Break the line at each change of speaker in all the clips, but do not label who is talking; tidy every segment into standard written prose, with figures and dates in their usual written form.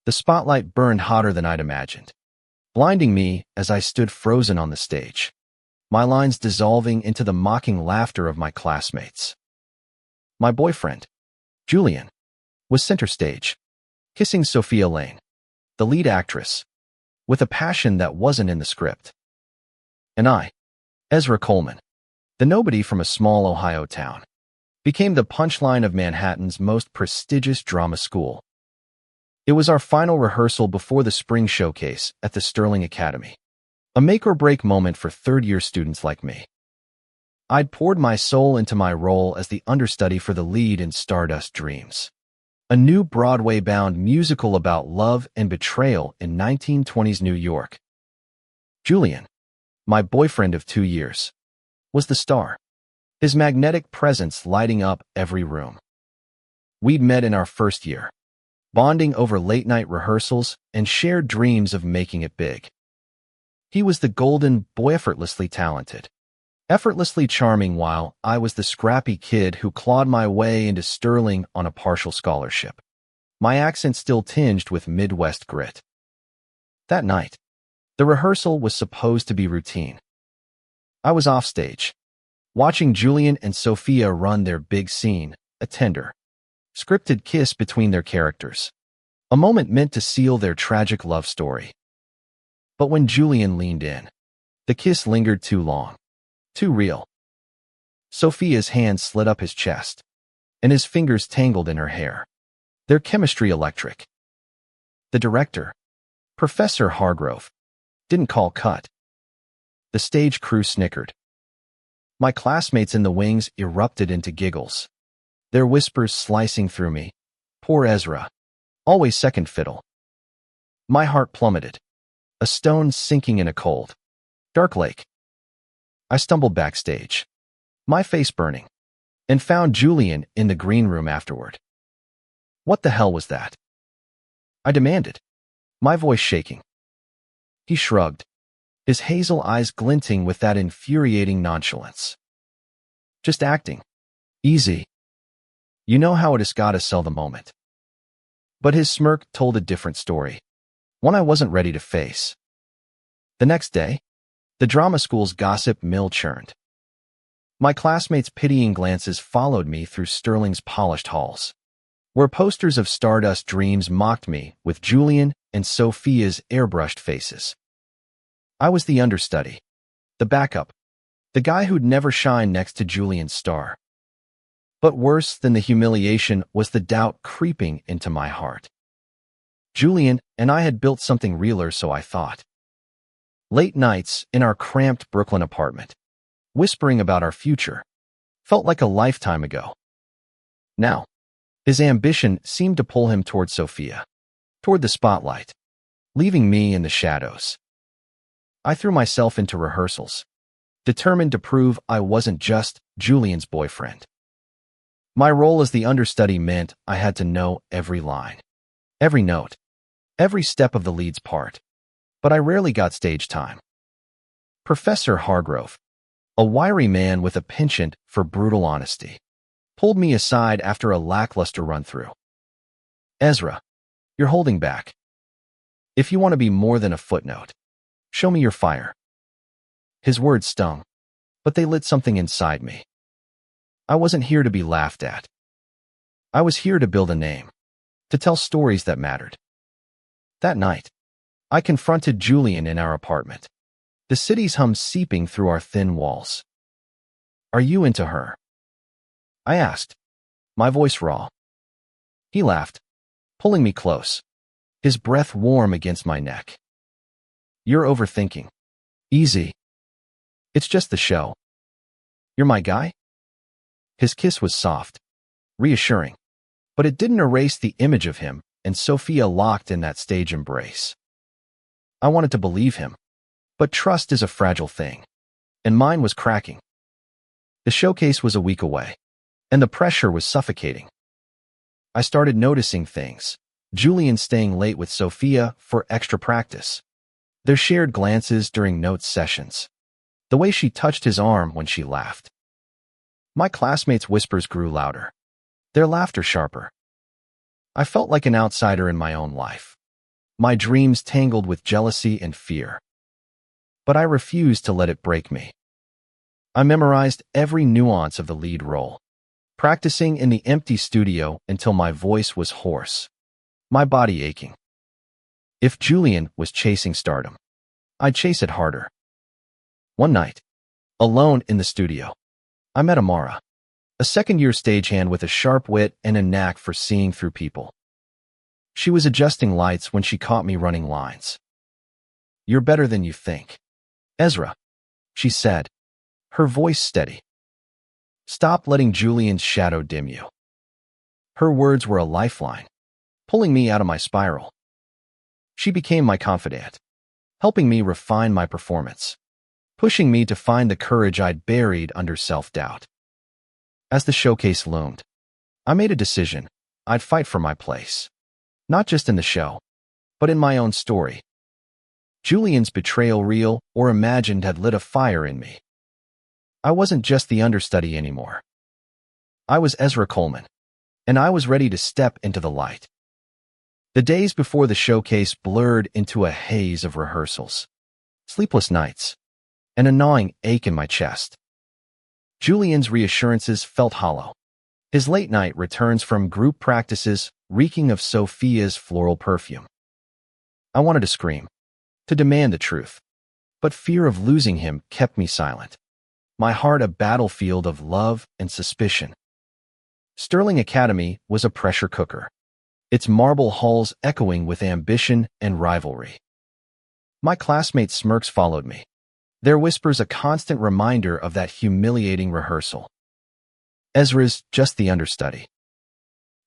The spotlight burned hotter than I'd imagined, blinding me as I stood frozen on the stage, my lines dissolving into the mocking laughter of my classmates. My boyfriend, Julian, was center stage, kissing Sophia Lane, the lead actress, with a passion that wasn't in the script. And I, Ezra Coleman, the nobody from a small Ohio town, became the punchline of Manhattan's most prestigious drama school. It was our final rehearsal before the spring showcase at the Sterling Academy, a make-or-break moment for third-year students like me. I'd poured my soul into my role as the understudy for the lead in Stardust Dreams, a new Broadway-bound musical about love and betrayal in 1920s New York. Julian, my boyfriend of 2 years, was the star, his magnetic presence lighting up every room. We'd met in our first year, bonding over late-night rehearsals and shared dreams of making it big. He was the golden boy, effortlessly talented, effortlessly charming, while I was the scrappy kid who clawed my way into Sterling on a partial scholarship, my accent still tinged with Midwest grit. That night, the rehearsal was supposed to be routine. I was offstage, watching Julian and Sophia run their big scene, a tender, scripted kiss between their characters, a moment meant to seal their tragic love story. But when Julian leaned in, the kiss lingered too long, too real. Sophia's hand slid up his chest, and his fingers tangled in her hair, their chemistry electric. The director, Professor Hargrove, didn't call cut. The stage crew snickered. My classmates in the wings erupted into giggles, their whispers slicing through me. Poor Ezra, always second fiddle. My heart plummeted, a stone sinking in a cold, dark lake. I stumbled backstage, my face burning, and found Julian in the green room afterward. What the hell was that? I demanded, my voice shaking. He shrugged, his hazel eyes glinting with that infuriating nonchalance. Just acting. Easy. You know how it is, gotta sell the moment. But his smirk told a different story, one I wasn't ready to face. The next day, the drama school's gossip mill churned. My classmates' pitying glances followed me through Sterling's polished halls, where posters of Stardust Dreams mocked me with Julian and Sophia's airbrushed faces. I was the understudy, the backup, the guy who'd never shine next to Julian's star. But worse than the humiliation was the doubt creeping into my heart. Julian and I had built something realer, so I thought. Late nights in our cramped Brooklyn apartment, whispering about our future, felt like a lifetime ago. Now, his ambition seemed to pull him toward Sophia, toward the spotlight, leaving me in the shadows. I threw myself into rehearsals, determined to prove I wasn't just Julian's boyfriend. My role as the understudy meant I had to know every line, every note, every step of the lead's part, but I rarely got stage time. Professor Hargrove, a wiry man with a penchant for brutal honesty, pulled me aside after a lackluster run-through. Ezra, you're holding back. If you want to be more than a footnote, show me your fire. His words stung, but they lit something inside me. I wasn't here to be laughed at. I was here to build a name, to tell stories that mattered. That night, I confronted Julian in our apartment, the city's hum seeping through our thin walls. Are you into her? I asked, my voice raw. He laughed, pulling me close, his breath warm against my neck. You're overthinking. Easy. It's just the show. You're my guy? His kiss was soft, reassuring, but it didn't erase the image of him and Sophia locked in that stage embrace. I wanted to believe him, but trust is a fragile thing, and mine was cracking. The showcase was a week away, and the pressure was suffocating. I started noticing things. Julian staying late with Sophia for extra practice, their shared glances during notes sessions, the way she touched his arm when she laughed. My classmates' whispers grew louder, their laughter sharper. I felt like an outsider in my own life, my dreams tangled with jealousy and fear. But I refused to let it break me. I memorized every nuance of the lead role, practicing in the empty studio until my voice was hoarse, my body aching. If Julian was chasing stardom, I'd chase it harder. One night, alone in the studio, I met Amara, a second-year stagehand with a sharp wit and a knack for seeing through people. She was adjusting lights when she caught me running lines. "You're better than you think, Ezra," she said, her voice steady. "Stop letting Julian's shadow dim you." Her words were a lifeline, pulling me out of my spiral. She became my confidant, helping me refine my performance, pushing me to find the courage I'd buried under self-doubt. As the showcase loomed, I made a decision. I'd fight for my place, not just in the show, but in my own story. Julian's betrayal, real or imagined, had lit a fire in me. I wasn't just the understudy anymore. I was Ezra Coleman, and I was ready to step into the light. The days before the showcase blurred into a haze of rehearsals, sleepless nights, and a gnawing ache in my chest. Julian's reassurances felt hollow. His late-night returns from group practices reeking of Sophia's floral perfume. I wanted to scream, to demand the truth, but fear of losing him kept me silent, my heart a battlefield of love and suspicion. Sterling Academy was a pressure cooker, its marble halls echoing with ambition and rivalry. My classmates' smirks followed me, their whispers a constant reminder of that humiliating rehearsal. Ezra's just the understudy.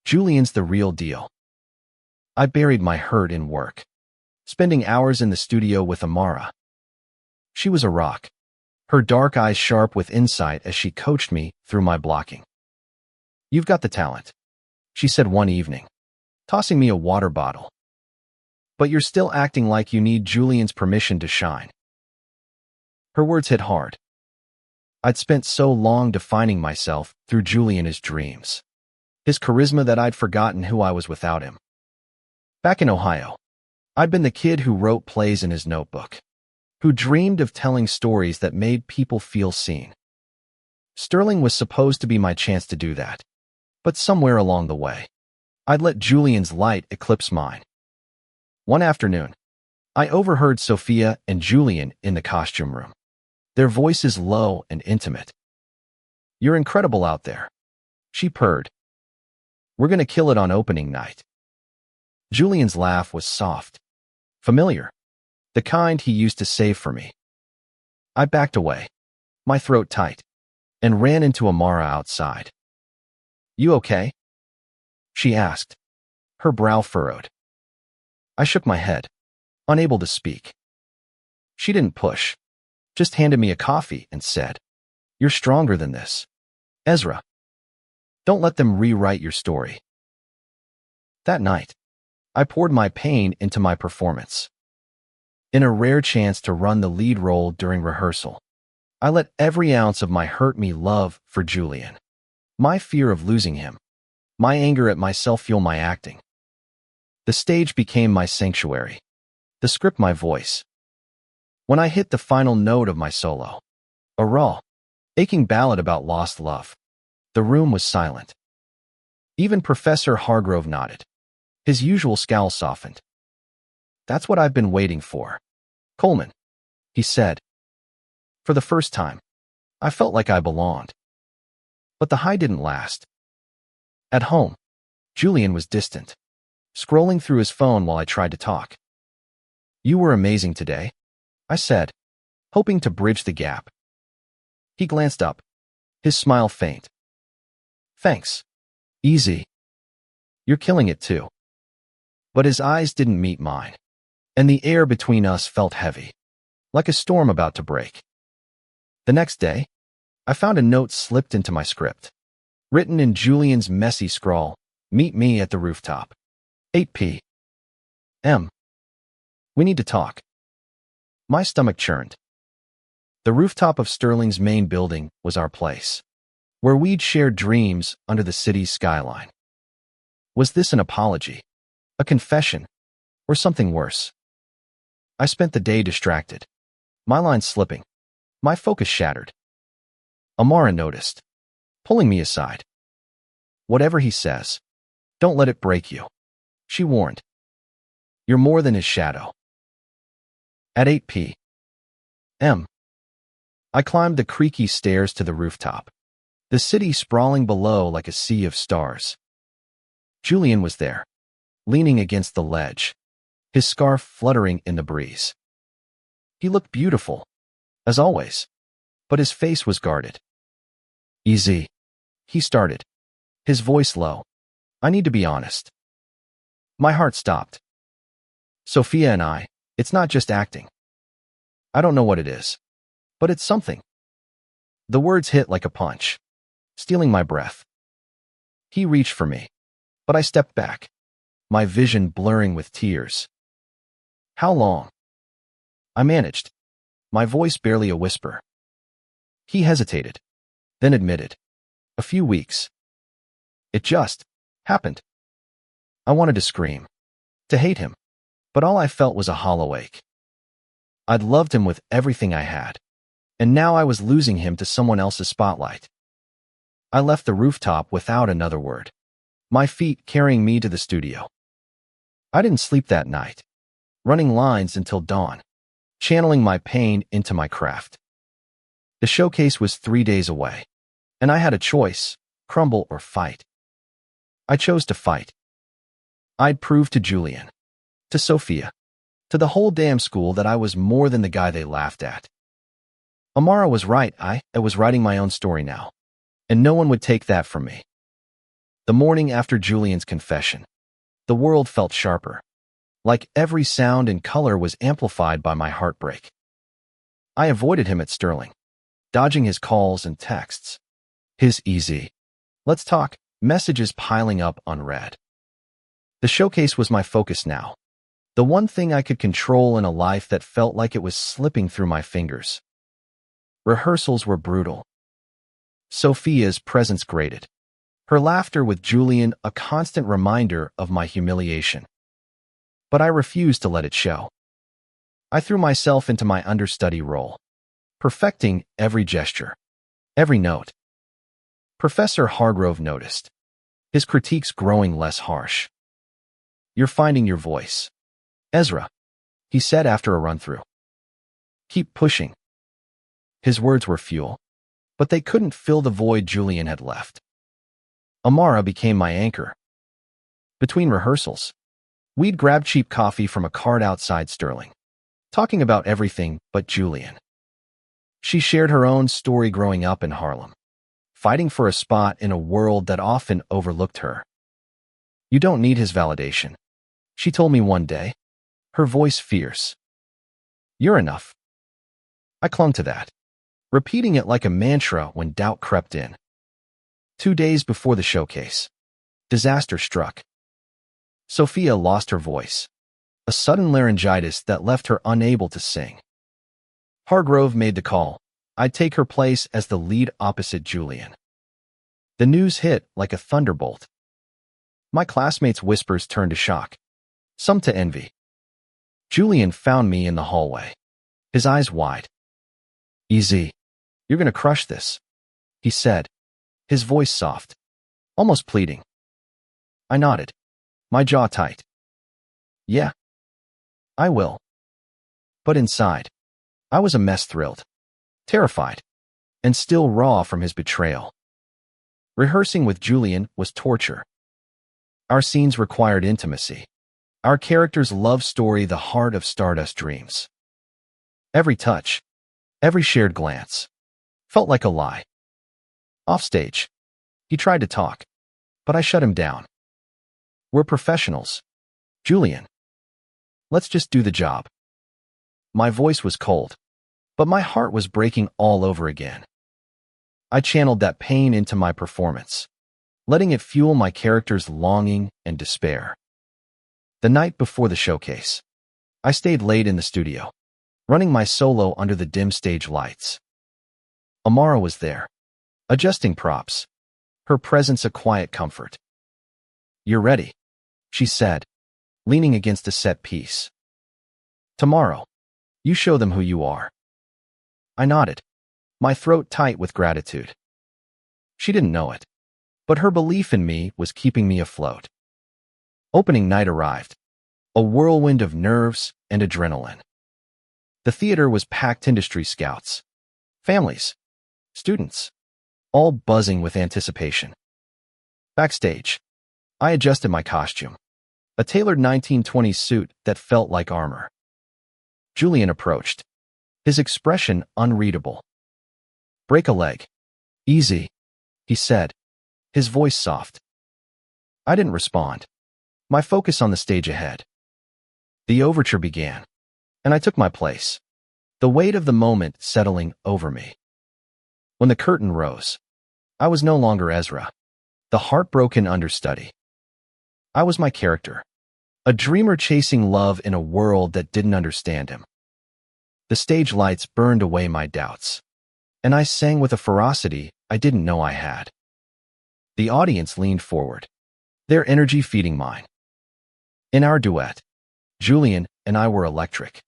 Julian's the real deal. I buried my hurt in work, spending hours in the studio with Amara. She was a rock, her dark eyes sharp with insight as she coached me through my blocking. "You've got the talent," she said one evening, tossing me a water bottle. "But you're still acting like you need Julian's permission to shine." Her words hit hard. I'd spent so long defining myself through Julian's dreams, his charisma, that I'd forgotten who I was without him. Back in Ohio, I'd been the kid who wrote plays in his notebook, who dreamed of telling stories that made people feel seen. Sterling was supposed to be my chance to do that, but somewhere along the way, I'd let Julian's light eclipse mine. One afternoon, I overheard Sophia and Julian in the costume room, their voices low and intimate. "You're incredible out there," she purred. "We're gonna kill it on opening night." Julian's laugh was soft, familiar, the kind he used to save for me. I backed away, my throat tight, and ran into Amara outside. "You okay?" she asked, her brow furrowed. I shook my head, unable to speak. She didn't push, just handed me a coffee and said, "You're stronger than this, Ezra. Don't let them rewrite your story." That night, I poured my pain into my performance. In a rare chance to run the lead role during rehearsal, I let every ounce of my hurt-me love for Julian, my fear of losing him, my anger at myself fuel my acting. The stage became my sanctuary, the script my voice. When I hit the final note of my solo, a raw, aching ballad about lost love, the room was silent. Even Professor Hargrove nodded, his usual scowl softened. "That's what I've been waiting for, Coleman," he said. For the first time, I felt like I belonged. But the high didn't last. At home, Julian was distant, scrolling through his phone while I tried to talk. "You were amazing today," I said, hoping to bridge the gap. He glanced up, his smile faint. "Thanks. Easy. You're killing it too." But his eyes didn't meet mine, and the air between us felt heavy, like a storm about to break. The next day, I found a note slipped into my script, written in Julian's messy scrawl, "Meet me at the rooftop. 8 p.m. We need to talk." My stomach churned. The rooftop of Sterling's main building was our place, where we'd shared dreams under the city's skyline. Was this an apology? A confession? or something worse. I spent the day distracted, my lines slipping, my focus shattered. Amara noticed, pulling me aside. "Whatever he says, don't let it break you," she warned. "You're more than his shadow." At 8 p.m., I climbed the creaky stairs to the rooftop, the city sprawling below like a sea of stars. Julian was there, leaning against the ledge, his scarf fluttering in the breeze. He looked beautiful, as always, but his face was guarded. "Easy," he started, his voice low. "I need to be honest." My heart stopped. "Sophia and I, it's not just acting. I don't know what it is, but it's something." The words hit like a punch, stealing my breath. He reached for me, but I stepped back, my vision blurring with tears. "How long?" I managed, my voice barely a whisper. He hesitated, then admitted, "A few weeks." It just happened. I wanted to scream, to hate him, but all I felt was a hollow ache. I'd loved him with everything I had, and now I was losing him to someone else's spotlight. I left the rooftop without another word, my feet carrying me to the studio. I didn't sleep that night, running lines until dawn, channeling my pain into my craft. The showcase was 3 days away, and I had a choice: crumble or fight. I chose to fight. I'd prove to Julian, to Sophia, to the whole damn school that I was more than the guy they laughed at. Amara was right. I was writing my own story now, and no one would take that from me. The morning after Julian's confession, the world felt sharper, like every sound and color was amplified by my heartbreak. I avoided him at Sterling, dodging his calls and texts, his easy, "Let's talk," messages piling up unread. The showcase was my focus now, the one thing I could control in a life that felt like it was slipping through my fingers. Rehearsals were brutal. Sophia's presence grated, her laughter with Julian a constant reminder of my humiliation. But I refused to let it show. I threw myself into my understudy role, perfecting every gesture, every note. Professor Hargrove noticed, his critiques growing less harsh. "You're finding your voice, Ezra," he said after a run-through. "Keep pushing." His words were fuel, but they couldn't fill the void Julian had left. Amara became my anchor. Between rehearsals, we'd grab cheap coffee from a cart outside Sterling, talking about everything but Julian. She shared her own story growing up in Harlem, fighting for a spot in a world that often overlooked her. "You don't need his validation," she told me one day, her voice fierce. "You're enough." I clung to that, repeating it like a mantra when doubt crept in. 2 days before the showcase, disaster struck. Sophia lost her voice, a sudden laryngitis that left her unable to sing. Hargrove made the call. I'd take her place as the lead opposite Julian. The news hit like a thunderbolt. My classmates' whispers turned to shock, some to envy. Julian found me in the hallway, his eyes wide. "Easy. You're gonna crush this," he said, his voice soft, almost pleading. I nodded, my jaw tight. "Yeah, I will." But inside, I was a mess, thrilled, terrified, and still raw from his betrayal. Rehearsing with Julian was torture. Our scenes required intimacy, our characters' love story, the heart of Stardust dreams. Every touch, every shared glance, felt like a lie. Offstage, he tried to talk, but I shut him down. "We're professionals, Julian. Let's just do the job." My voice was cold, but my heart was breaking all over again. I channeled that pain into my performance, letting it fuel my character's longing and despair. The night before the showcase, I stayed late in the studio, running my solo under the dim stage lights. Amara was there, adjusting props, her presence a quiet comfort. "You're ready," she said, leaning against a set piece. Tomorrow, you show them who you are. I nodded, my throat tight with gratitude. She didn't know it, but her belief in me was keeping me afloat. Opening night arrived, a whirlwind of nerves and adrenaline. The theater was packed. Industry scouts, families, students, all buzzing with anticipation. Backstage, I adjusted my costume, a tailored 1920s suit that felt like armor. Julian approached, his expression unreadable. "Break a leg. Easy," he said, his voice soft. I didn't respond, my focus on the stage ahead. The overture began, and I took my place, the weight of the moment settling over me. When the curtain rose, I was no longer Ezra, the heartbroken understudy. I was my character, a dreamer chasing love in a world that didn't understand him. The stage lights burned away my doubts, and I sang with a ferocity I didn't know I had. The audience leaned forward, their energy feeding mine. In our duet, Julian and I were electric,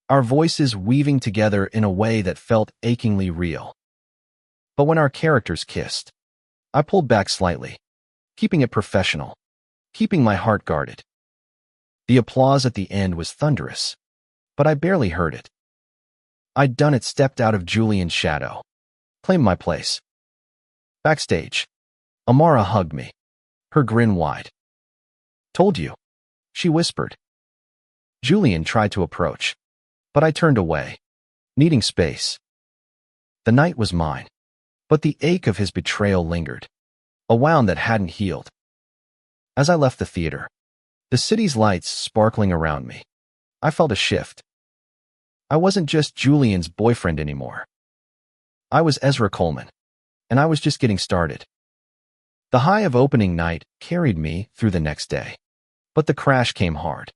our voices weaving together in a way that felt achingly real. But when our characters kissed, I pulled back slightly, keeping it professional, keeping my heart guarded. The applause at the end was thunderous, but I barely heard it. I'd done it, stepped out of Julian's shadow, claimed my place. Backstage, Amara hugged me, her grin wide. "Told you," she whispered. Julian tried to approach, but I turned away, needing space. The night was mine, but the ache of his betrayal lingered, a wound that hadn't healed. As I left the theater, the city's lights sparkling around me, I felt a shift. I wasn't just Julian's boyfriend anymore. I was Ezra Coleman, and I was just getting started. The high of opening night carried me through the next day, but the crash came hard.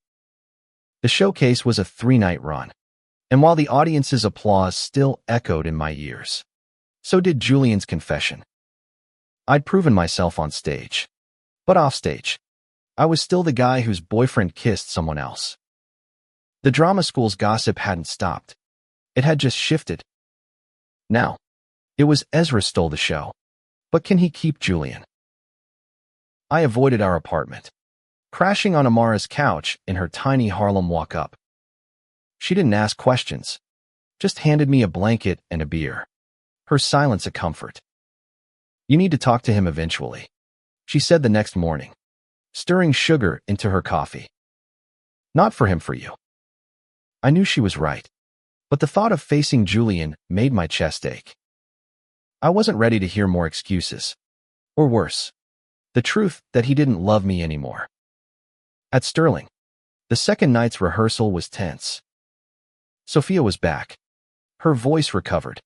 The showcase was a 3-night run, and while the audience's applause still echoed in my ears, so did Julian's confession. I'd proven myself on stage, but offstage, I was still the guy whose boyfriend kissed someone else. The drama school's gossip hadn't stopped. It had just shifted. Now, it was Ezra stole the show, but can he keep Julian? I avoided our apartment, crashing on Amara's couch in her tiny Harlem walk-up. She didn't ask questions, just handed me a blanket and a beer, her silence a comfort. "You need to talk to him eventually," she said the next morning, stirring sugar into her coffee. "Not for him, for you." I knew she was right, but the thought of facing Julian made my chest ache. I wasn't ready to hear more excuses, or worse, the truth that he didn't love me anymore. At Sterling, the second night's rehearsal was tense. Sophia was back, her voice recovered,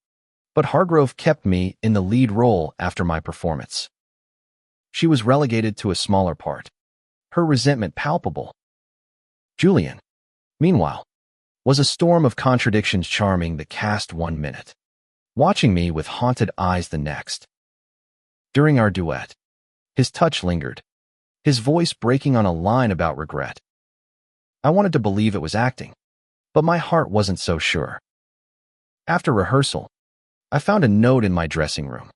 but Hargrove kept me in the lead role after my performance. She was relegated to a smaller part, her resentment palpable. Julian, meanwhile, was a storm of contradictions, charming the cast 1 minute, watching me with haunted eyes the next. During our duet, his touch lingered, his voice breaking on a line about regret. I wanted to believe it was acting, but my heart wasn't so sure. After rehearsal, I found a note in my dressing room,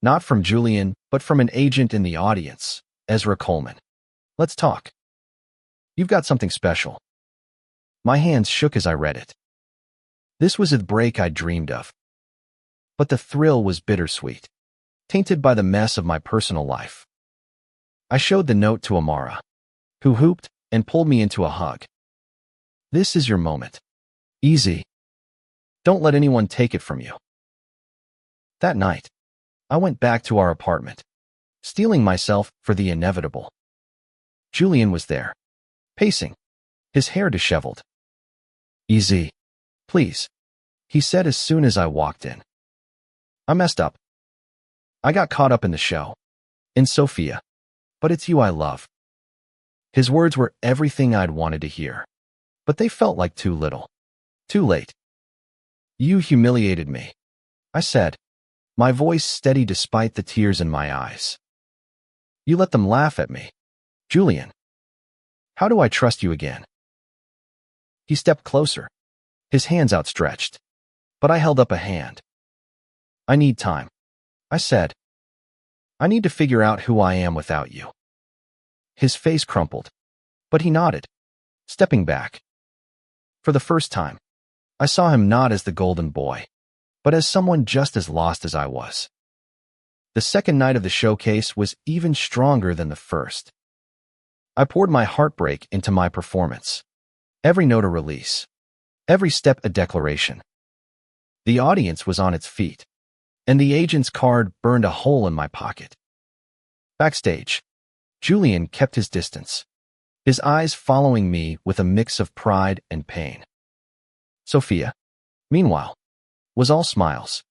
not from Julian, but from an agent in the audience, Ezra Coleman. "Let's talk. You've got something special." My hands shook as I read it. This was the break I dreamed of. But the thrill was bittersweet, tainted by the mess of my personal life. I showed the note to Amara, who whooped and pulled me into a hug. "This is your moment. Easy. Don't let anyone take it from you." That night, I went back to our apartment, steeling myself for the inevitable. Julian was there, pacing, his hair disheveled. "Easy, please," he said as soon as I walked in. "I messed up. I got caught up in the show, in Sophia, but it's you I love." His words were everything I'd wanted to hear, but they felt like too little, too late. "You humiliated me," I said, my voice steady despite the tears in my eyes. "You let them laugh at me, Julian." How do I trust you again? He stepped closer, his hands outstretched, but I held up a hand. I need time, I said. I need to figure out who I am without you. His face crumpled, but he nodded, stepping back. For the first time, I saw him not as the golden boy, but as someone just as lost as I was. The second night of the showcase was even stronger than the first. I poured my heartbreak into my performance. Every note a release, every step a declaration. The audience was on its feet, and the agent's card burned a hole in my pocket. Backstage, Julian kept his distance, his eyes following me with a mix of pride and pain. Sophia, meanwhile, was all smiles,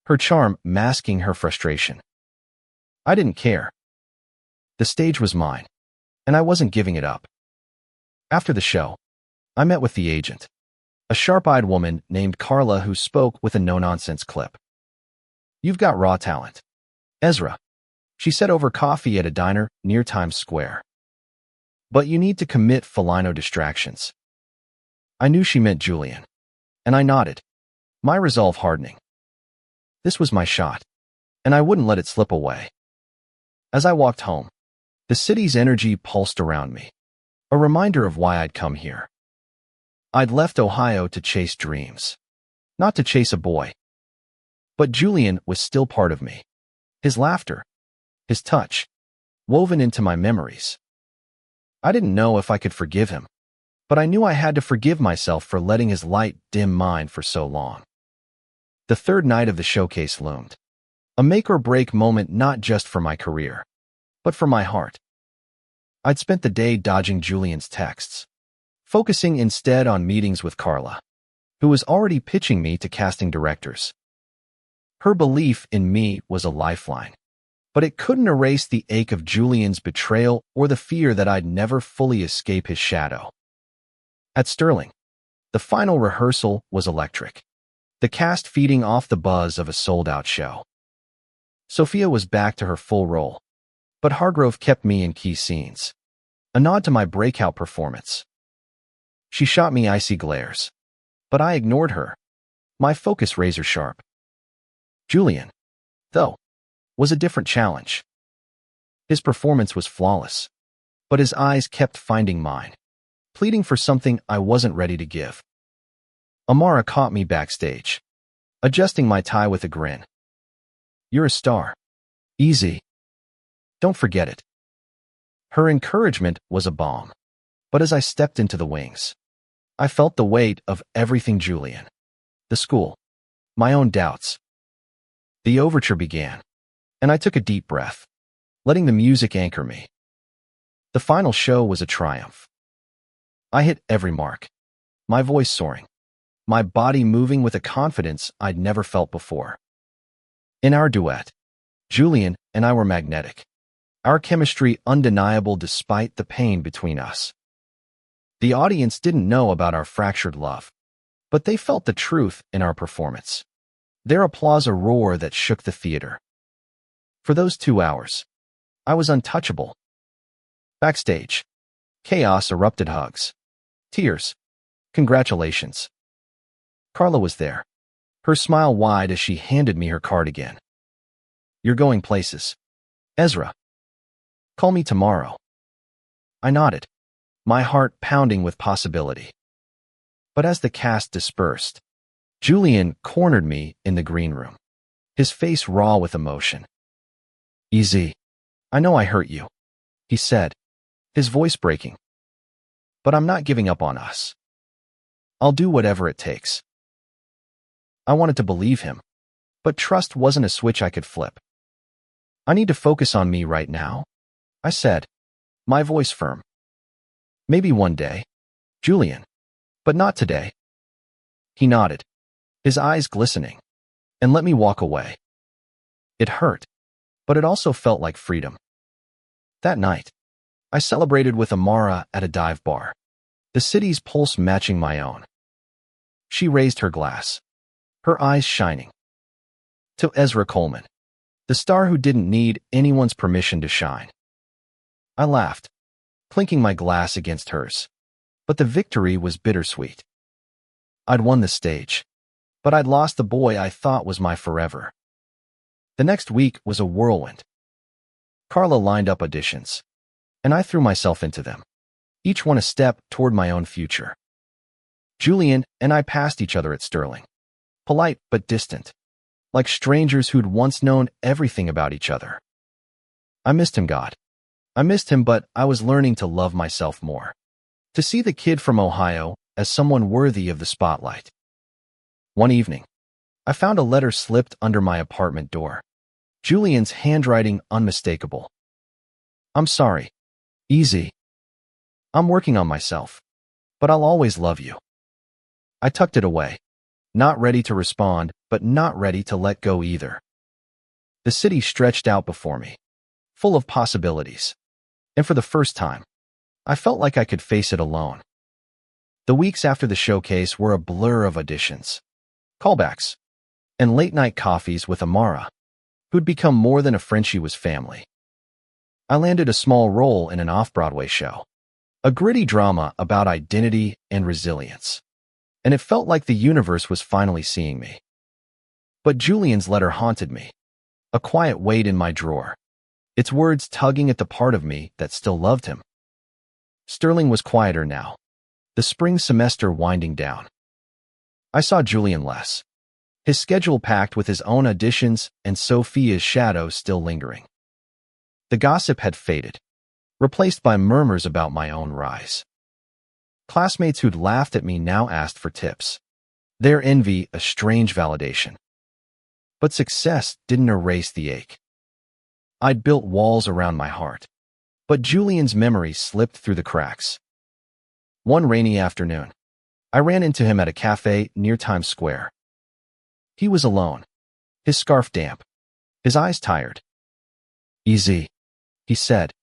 her charm masking her frustration. I didn't care. The stage was mine, and I wasn't giving it up. After the show, I met with the agent, a sharp-eyed woman named Carla who spoke with a no-nonsense clip. You've got raw talent, Ezra, she said over coffee at a diner near Times Square. But you need to commit felino distractions. I knew she meant Julian, and I nodded, my resolve hardening. This was my shot, and I wouldn't let it slip away. As I walked home, the city's energy pulsed around me, a reminder of why I'd come here. I'd left Ohio to chase dreams, not to chase a boy. But Julian was still part of me, his laughter, his touch, woven into my memories. I didn't know if I could forgive him, but I knew I had to forgive myself for letting his light dim mine for so long. The third night of the showcase loomed, a make-or-break moment not just for my career, but for my heart. I'd spent the day dodging Julian's texts, focusing instead on meetings with Carla, who was already pitching me to casting directors. Her belief in me was a lifeline, but it couldn't erase the ache of Julian's betrayal or the fear that I'd never fully escape his shadow. At Sterling, the final rehearsal was electric, the cast feeding off the buzz of a sold-out show. Sophia was back to her full role, but Hargrove kept me in key scenes, a nod to my breakout performance. She shot me icy glares, but I ignored her, my focus razor-sharp. Julian, though, was a different challenge. His performance was flawless, but his eyes kept finding mine, pleading for something I wasn't ready to give. Amara caught me backstage, adjusting my tie with a grin. You're a star. Easy. Don't forget it. Her encouragement was a balm, but as I stepped into the wings, I felt the weight of everything Julian, the school, my own doubts. The overture began, and I took a deep breath, letting the music anchor me. The final show was a triumph. I hit every mark, my voice soaring, my body moving with a confidence I'd never felt before. In our duet, Julian and I were magnetic, our chemistry undeniable despite the pain between us. The audience didn't know about our fractured love, but they felt the truth in our performance, their applause a roar that shook the theater. For those 2 hours, I was untouchable. Backstage, chaos erupted: hugs, tears, congratulations. Carla was there, her smile wide as she handed me her card again. You're going places, Ezra. Call me tomorrow. I nodded, my heart pounding with possibility. But as the cast dispersed, Julian cornered me in the green room, his face raw with emotion. Easy. I know I hurt you, he said, his voice breaking. But I'm not giving up on us. I'll do whatever it takes. I wanted to believe him, but trust wasn't a switch I could flip. I need to focus on me right now, I said, my voice firm. Maybe one day, Julian, but not today. He nodded, his eyes glistening, and let me walk away. It hurt, but it also felt like freedom. That night, I celebrated with Amara at a dive bar, the city's pulse matching my own. She raised her glass, her eyes shining. To Ezra Coleman, the star who didn't need anyone's permission to shine. I laughed, clinking my glass against hers. But the victory was bittersweet. I'd won the stage, but I'd lost the boy I thought was my forever. The next week was a whirlwind. Carla lined up auditions, and I threw myself into them, each one a step toward my own future. Julian and I passed each other at Sterling, polite but distant, like strangers who'd once known everything about each other. I missed him, God. I missed him, but I was learning to love myself more, to see the kid from Ohio as someone worthy of the spotlight. One evening, I found a letter slipped under my apartment door, Julian's handwriting unmistakable. I'm sorry. Easy. I'm working on myself, but I'll always love you. I tucked it away, not ready to respond, but not ready to let go either. The city stretched out before me, full of possibilities, and for the first time, I felt like I could face it alone. The weeks after the showcase were a blur of auditions, callbacks, and late-night coffees with Amara, who'd become more than a friend. She was family. I landed a small role in an off-Broadway show, a gritty drama about identity and resilience, and it felt like the universe was finally seeing me. But Julian's letter haunted me, a quiet weight in my drawer, its words tugging at the part of me that still loved him. Sterling was quieter now, the spring semester winding down. I saw Julian less, his schedule packed with his own auditions and Sophia's shadow still lingering. The gossip had faded, replaced by murmurs about my own rise. Classmates who'd laughed at me now asked for tips, their envy a strange validation. But success didn't erase the ache. I'd built walls around my heart, but Julian's memory slipped through the cracks. One rainy afternoon, I ran into him at a cafe near Times Square. He was alone, his scarf damp, his eyes tired. Easy, he said,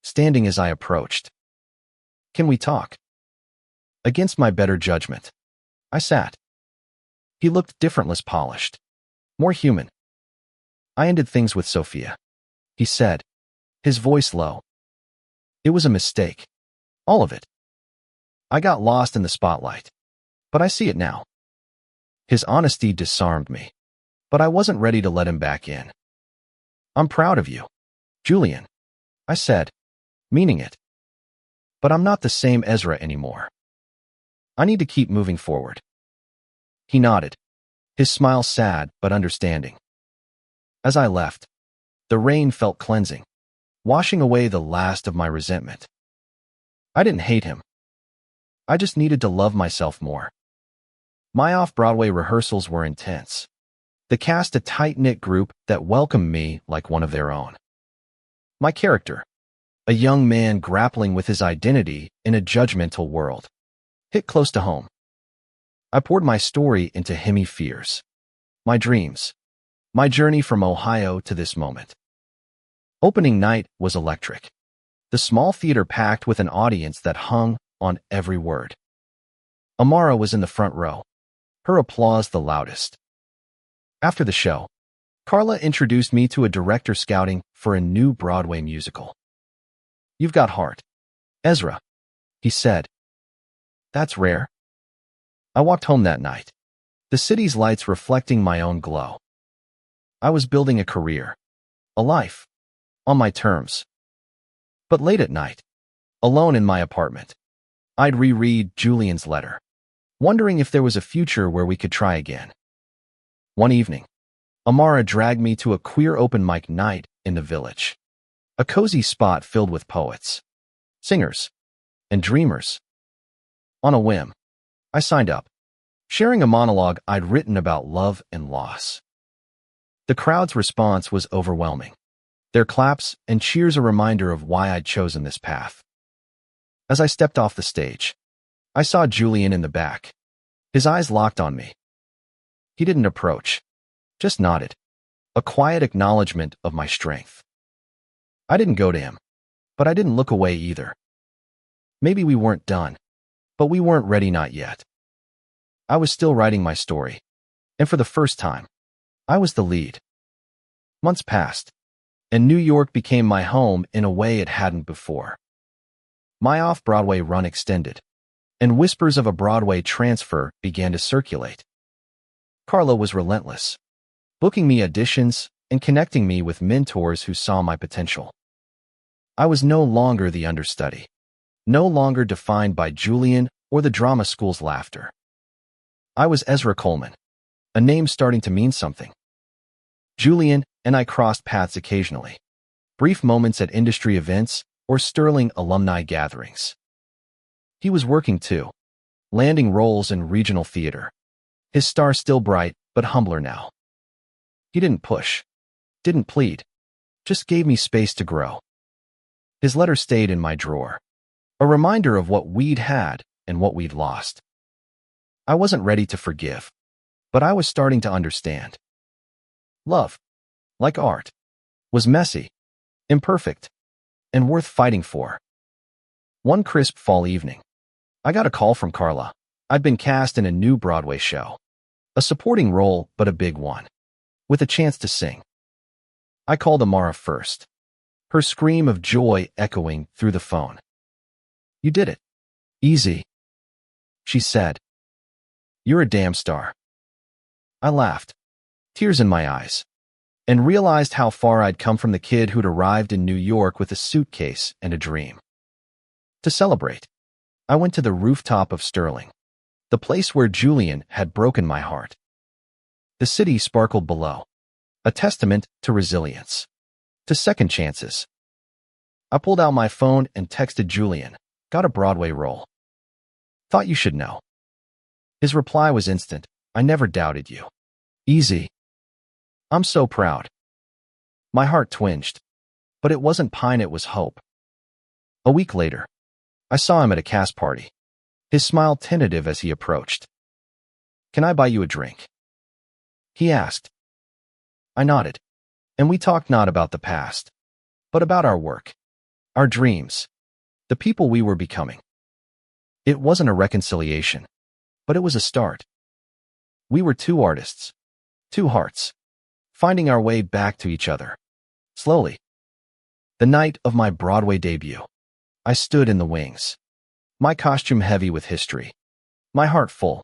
standing as I approached. Can we talk? Against my better judgment, I sat. He looked different, less polished, more human. I ended things with Sophia, he said, his voice low. It was a mistake. All of it. I got lost in the spotlight, but I see it now. His honesty disarmed me, but I wasn't ready to let him back in. I'm proud of you, Julian, I said, meaning it. But I'm not the same Ezra anymore. I need to keep moving forward. He nodded, his smile sad but understanding. As I left, the rain felt cleansing, washing away the last of my resentment. I didn't hate him. I just needed to love myself more. My off-Broadway rehearsals were intense. The cast a tight-knit group that welcomed me like one of their own. My character, a young man grappling with his identity in a judgmental world, hit close to home. I poured my story into Hemi fears, my dreams, my journey from Ohio to this moment. Opening night was electric. The small theater packed with an audience that hung on every word. Amara was in the front row, her applause the loudest. After the show, Carla introduced me to a director scouting for a new Broadway musical. You've got heart, Ezra, he said. That's rare. I walked home that night, the city's lights reflecting my own glow. I was building a career, a life, on my terms. But late at night, alone in my apartment, I'd reread Julian's letter, wondering if there was a future where we could try again. One evening, Amara dragged me to a queer open mic night in the Village, a cozy spot filled with poets, singers, and dreamers. On a whim, I signed up, sharing a monologue I'd written about love and loss. The crowd's response was overwhelming, their claps and cheers a reminder of why I'd chosen this path. As I stepped off the stage, I saw Julian in the back, his eyes locked on me. He didn't approach, just nodded, a quiet acknowledgement of my strength. I didn't go to him, but I didn't look away either. Maybe we weren't done, but we weren't ready, not yet. I was still writing my story, and for the first time, I was the lead. Months passed, and New York became my home in a way it hadn't before. My off-Broadway run extended, and whispers of a Broadway transfer began to circulate. Carla was relentless, booking me auditions and connecting me with mentors who saw my potential. I was no longer the understudy, no longer defined by Julian or the drama school's laughter. I was Ezra Coleman, a name starting to mean something. Julian and I crossed paths occasionally, brief moments at industry events or Sterling alumni gatherings. He was working too, landing roles in regional theater, his star still bright but humbler now. He didn't push, didn't plead, just gave me space to grow. His letter stayed in my drawer, a reminder of what we'd had and what we'd lost. I wasn't ready to forgive, but I was starting to understand. Love, like art, was messy, imperfect, and worth fighting for. One crisp fall evening, I got a call from Carla. I'd been cast in a new Broadway show, a supporting role but a big one, with a chance to sing. I called Amara first, her scream of joy echoing through the phone. "You did it. Easy," she said. "You're a damn star." I laughed, tears in my eyes, and realized how far I'd come from the kid who'd arrived in New York with a suitcase and a dream. To celebrate, I went to the rooftop of Sterling, the place where Julian had broken my heart. The city sparkled below, a testament to resilience, to second chances. I pulled out my phone and texted Julian, "Got a Broadway role. Thought you should know." His reply was instant. "I never doubted you. Easy. I'm so proud." My heart twinged, but it wasn't pine, it was hope. A week later, I saw him at a cast party, his smile tentative as he approached. "Can I buy you a drink?" he asked. I nodded, and we talked not about the past, but about our work, our dreams, the people we were becoming. It wasn't a reconciliation, but it was a start. We were two artists, two hearts, finding our way back to each other, slowly. The night of my Broadway debut, I stood in the wings, my costume heavy with history, my heart full.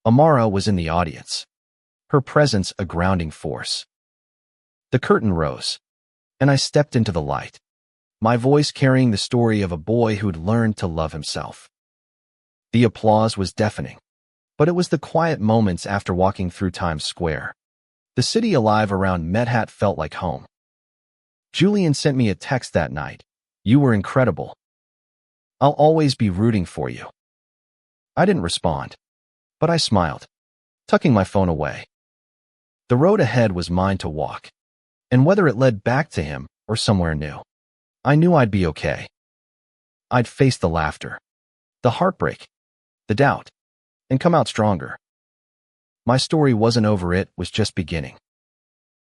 Amara was in the audience, her presence a grounding force. The curtain rose, and I stepped into the light, my voice carrying the story of a boy who'd learned to love himself. The applause was deafening, but it was the quiet moments after walking through Times Square. The city alive around Manhattan felt like home. Julian sent me a text that night. "You were incredible. I'll always be rooting for you." I didn't respond, but I smiled, tucking my phone away. The road ahead was mine to walk, and whether it led back to him or somewhere new, I knew I'd be okay. I'd face the laughter, the heartbreak, the doubt, and come out stronger. My story wasn't over, it was just beginning.